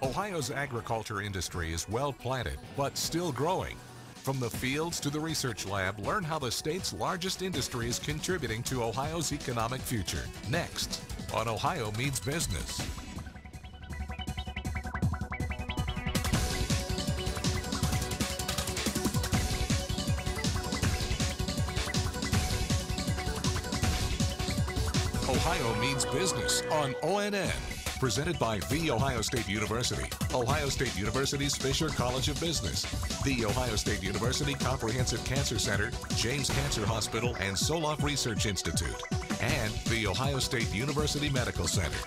Ohio's agriculture industry is well planted, but still growing. From the fields to the research lab, learn how the state's largest industry is contributing to Ohio's economic future. Next, on Ohio Means Business. Ohio Means Business on ONN. Presented by The Ohio State University, Ohio State University's Fisher College of Business, The Ohio State University Comprehensive Cancer Center, James Cancer Hospital, and Soloff Research Institute, and The Ohio State University Medical Center.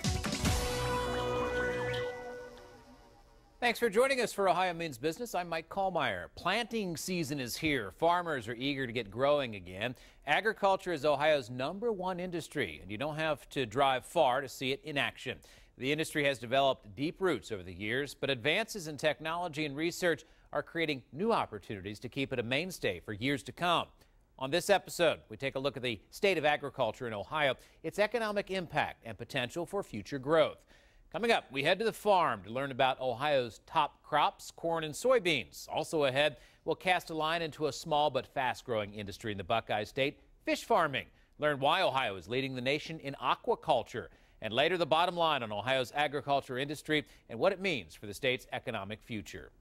Thanks for joining us for Ohio Means Business. I'm Mike Kallmeyer. Planting season is here. Farmers are eager to get growing again. Agriculture is Ohio's #1 industry, and you don't have to drive far to see it in action. The industry has developed deep roots over the years, but advances in technology and research are creating new opportunities to keep it a mainstay for years to come. On this episode, we take a look at the state of agriculture in Ohio, its economic impact, and potential for future growth. Coming up, we head to the farm to learn about Ohio's top crops, corn and soybeans. Also ahead, we'll cast a line into a small but fast-growing industry in the Buckeye State, fish farming. Learn why Ohio is leading the nation in aquaculture. And later, the bottom line on Ohio's agriculture industry and what it means for the state's economic future.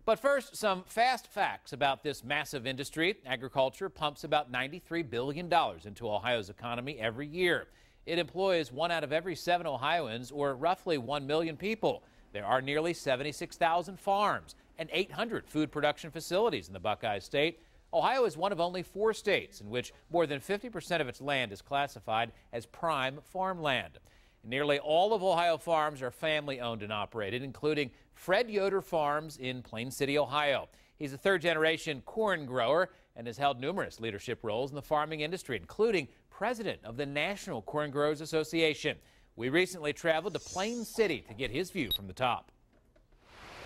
But first, some fast facts about this massive industry. Agriculture pumps about $93 billion into Ohio's economy every year. It employs 1 out of every 7 Ohioans, or roughly 1 million people. There are nearly 76,000 farms and 800 food production facilities in the Buckeye State. Ohio is one of only 4 states in which more than 50% of its land is classified as prime farmland. Nearly all of Ohio farms are family-owned and operated, including Fred Yoder Farms in Plain City, Ohio. He's a third-generation corn grower and has held numerous leadership roles in the farming industry, including president of the National Corn Growers Association. We recently traveled to Plain City to get his view from the top.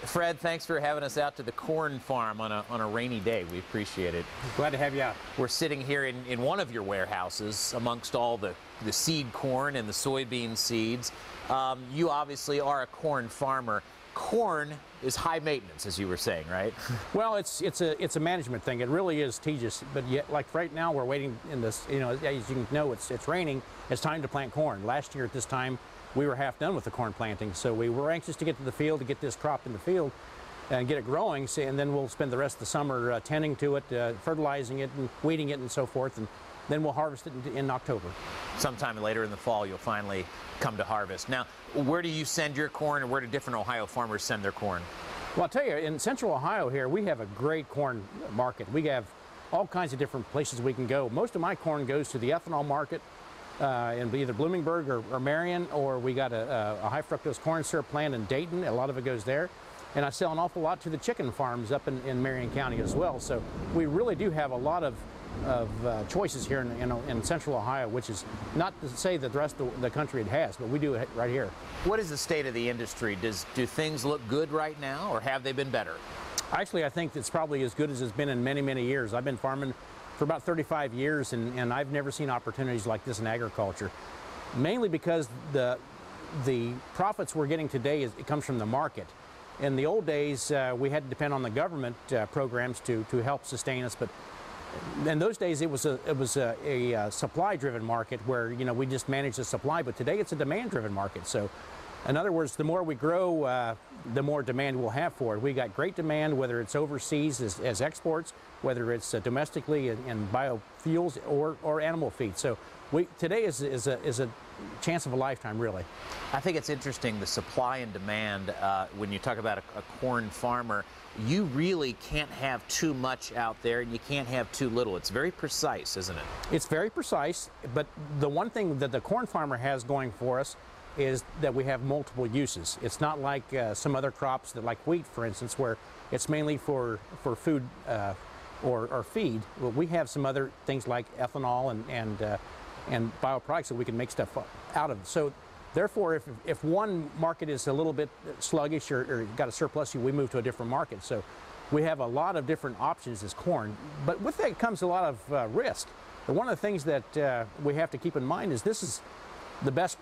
Fred, thanks for having us out to the corn farm on a rainy day. We appreciate it. Glad to have you out. We're sitting here in one of your warehouses amongst all the seed corn and the soybean seeds. You obviously are a corn farmer. Corn is high maintenance, as you were saying, right? Well, it's a management thing. It really is tedious. But yet, like right now, we're waiting in this. You know, as you know, it's raining. It's time to plant corn. Last year at this time, we were half done with the corn planting, so we were anxious to get to the field to get this crop in the field and get it growing. And then we'll spend the rest of the summer tending to it, fertilizing it, and weeding it, and so forth. And then we'll harvest it in October. Sometime later in the fall, you'll finally come to harvest. Now, where do you send your corn, and where do different Ohio farmers send their corn? Well, I'll tell you, in central Ohio here, we have a great corn market. We have all kinds of different places we can go. Most of my corn goes to the ethanol market in either Bloomingburg or Marion, or we got a high fructose corn syrup plant in Dayton. A lot of it goes there. And I sell an awful lot to the chicken farms up in Marion County as well. So we really do have a lot of choices here in central Ohio, which is not to say that the rest of the country it has, but we do it right here. What is the state of the industry? Do things look good right now, or have they been better? Actually, I think it's probably as good as it's been in many, many years. I've been farming for about 35 years, and I've never seen opportunities like this in agriculture, mainly because the profits we're getting today it comes from the market. In the old days, we had to depend on the government programs to help sustain us, but in those days it was a supply-driven market where, you know, we just managed the supply. But today it's a demand-driven market. So, in other words, the more we grow, the more demand we'll have for it. We got great demand, whether it's overseas as exports, whether it's domestically in biofuels or animal feed. So today is a chance of a lifetime, really. I think it's interesting, the supply and demand. When you talk about a corn farmer, you really can't have too much out there, and you can't have too little. It's very precise, isn't it? It's very precise, but the one thing that the corn farmer has going for us is that we have multiple uses. It's not like some other crops, that like wheat, for instance, where it's mainly for food or feed. Well, we have some other things like ethanol and bioproducts that we can make stuff out of. So therefore, if one market is a little bit sluggish or got a surplus, we move to a different market. So we have a lot of different options as corn, but with that comes a lot of risk. And one of the things that we have to keep in mind is this is the best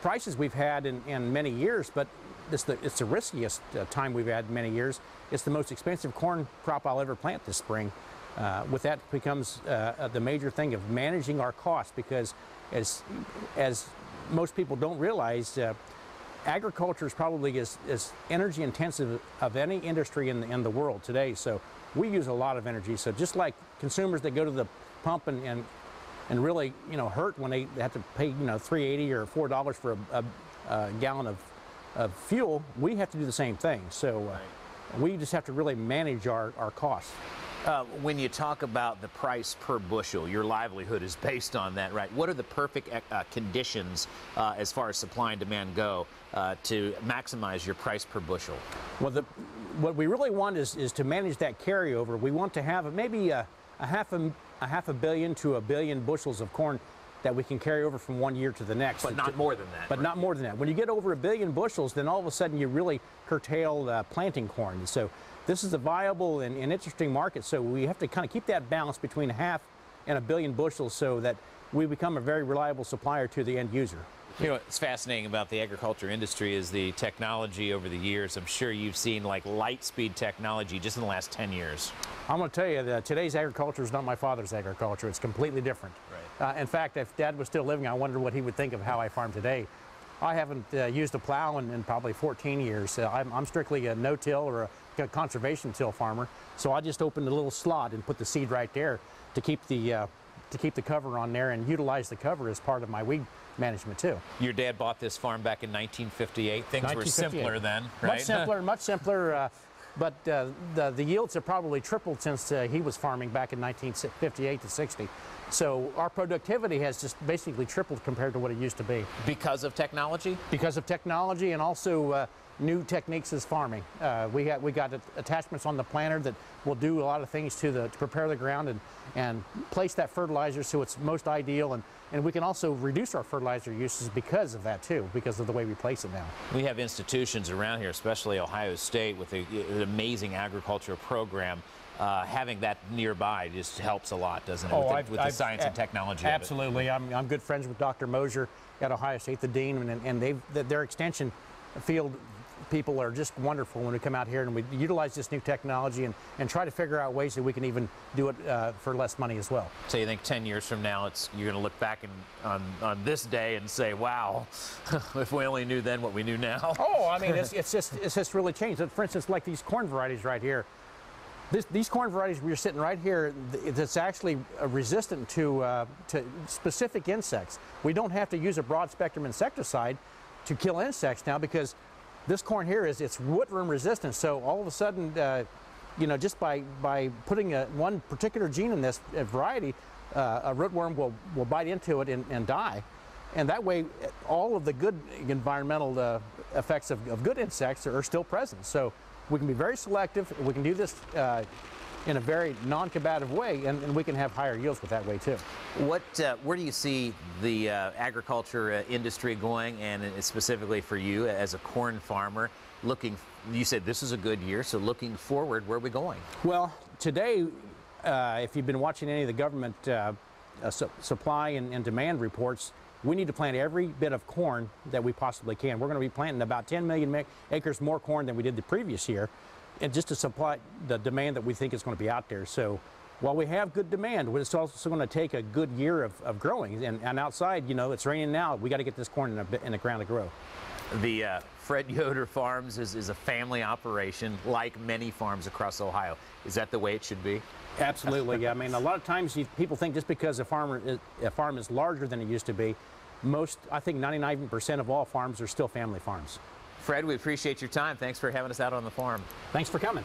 prices we've had in many years, but it's the riskiest time we've had in many years. It's the most expensive corn crop I'll ever plant this spring. With that becomes the major thing of managing our costs, because as most people don't realize, agriculture is probably as energy intensive of any industry in the world today. So we use a lot of energy. So just like consumers that go to the pump and really hurt when they have to pay $3.80 or $4 for a gallon of fuel, we have to do the same thing. So we just have to really manage our costs. When you talk about the price per bushel, your livelihood is based on that, right? What are the perfect conditions as far as supply and demand go to maximize your price per bushel? Well, what we really want is to manage that carryover. We want to have maybe a half a billion to a billion bushels of corn that we can carry over from one year to the next. But not more than that. But not more than that. When you get over a billion bushels, then all of a sudden you really curtail planting corn. So this is a viable and interesting market, so we have to kind of keep that balance between half and a billion bushels so that we become a very reliable supplier to the end user. You know what's fascinating about the agriculture industry is the technology over the years. I'm sure you've seen like light speed technology just in the last 10 years. I'm going to tell you that today's agriculture is not my father's agriculture. It's completely different. Right. In fact, if Dad was still living, I wonder what he would think of how I farm today. I haven't used a plow in probably 14 years. I'm strictly a no-till or a conservation till farmer. So I just opened a little slot and put the seed right there to keep the cover on there and utilize the cover as part of my weed management too. Your dad bought this farm back in 1958. Things were simpler then, right? Much simpler. But the yields have probably tripled since he was farming back in 1958 to 60. So our productivity has just basically tripled compared to what it used to be. Because of technology? Because of technology, and also new techniques as farming. We got attachments on the planter that will do a lot of things to prepare the ground and place that fertilizer so it's most ideal, and we can also reduce our fertilizer uses because of that too, because of the way we place it now. We have institutions around here, especially Ohio State, with an amazing agricultural program. Having that nearby just helps a lot, doesn't it, with the science and technology absolutely. of it? I'm good friends with Dr. Mosier at Ohio State, the dean, and their extension field people are just wonderful when we come out here and we utilize this new technology and try to figure out ways that we can even do it for less money as well. So you think 10 years from now you're going to look back on this day and say, wow, if we only knew then what we knew now? Oh, I mean, it's just really changed. For instance, like these corn varieties right here. These corn varieties we're sitting right here, that's actually resistant to specific insects. We don't have to use a broad spectrum insecticide to kill insects now, because this corn here it's rootworm resistant. So all of a sudden, just by putting one particular gene in this variety, a rootworm will bite into it and die. And that way, all of the good environmental effects of good insects are still present. So we can be very selective. We can do this in a very non-combative way, and we can have higher yields with that way too. Where do you see the agriculture industry going, and specifically for you as a corn farmer? You said this is a good year, so looking forward, where are we going? Well, today, if you've been watching any of the government supply and demand reports, we need to plant every bit of corn that we possibly can. We're going to be planting about 10 million acres more corn than we did the previous year, and just to supply the demand that we think is going to be out there. So while we have good demand, it's also going to take a good year of growing. And outside, it's raining now. We got to get this corn in the ground to grow. The Fred Yoder Farms is a family operation, like many farms across Ohio. Is that the way it should be? Absolutely. I mean, a lot of times people think just because a farm is larger than it used to be, I think 99% of all farms are still family farms. Fred, we appreciate your time. Thanks for having us out on the farm. Thanks for coming.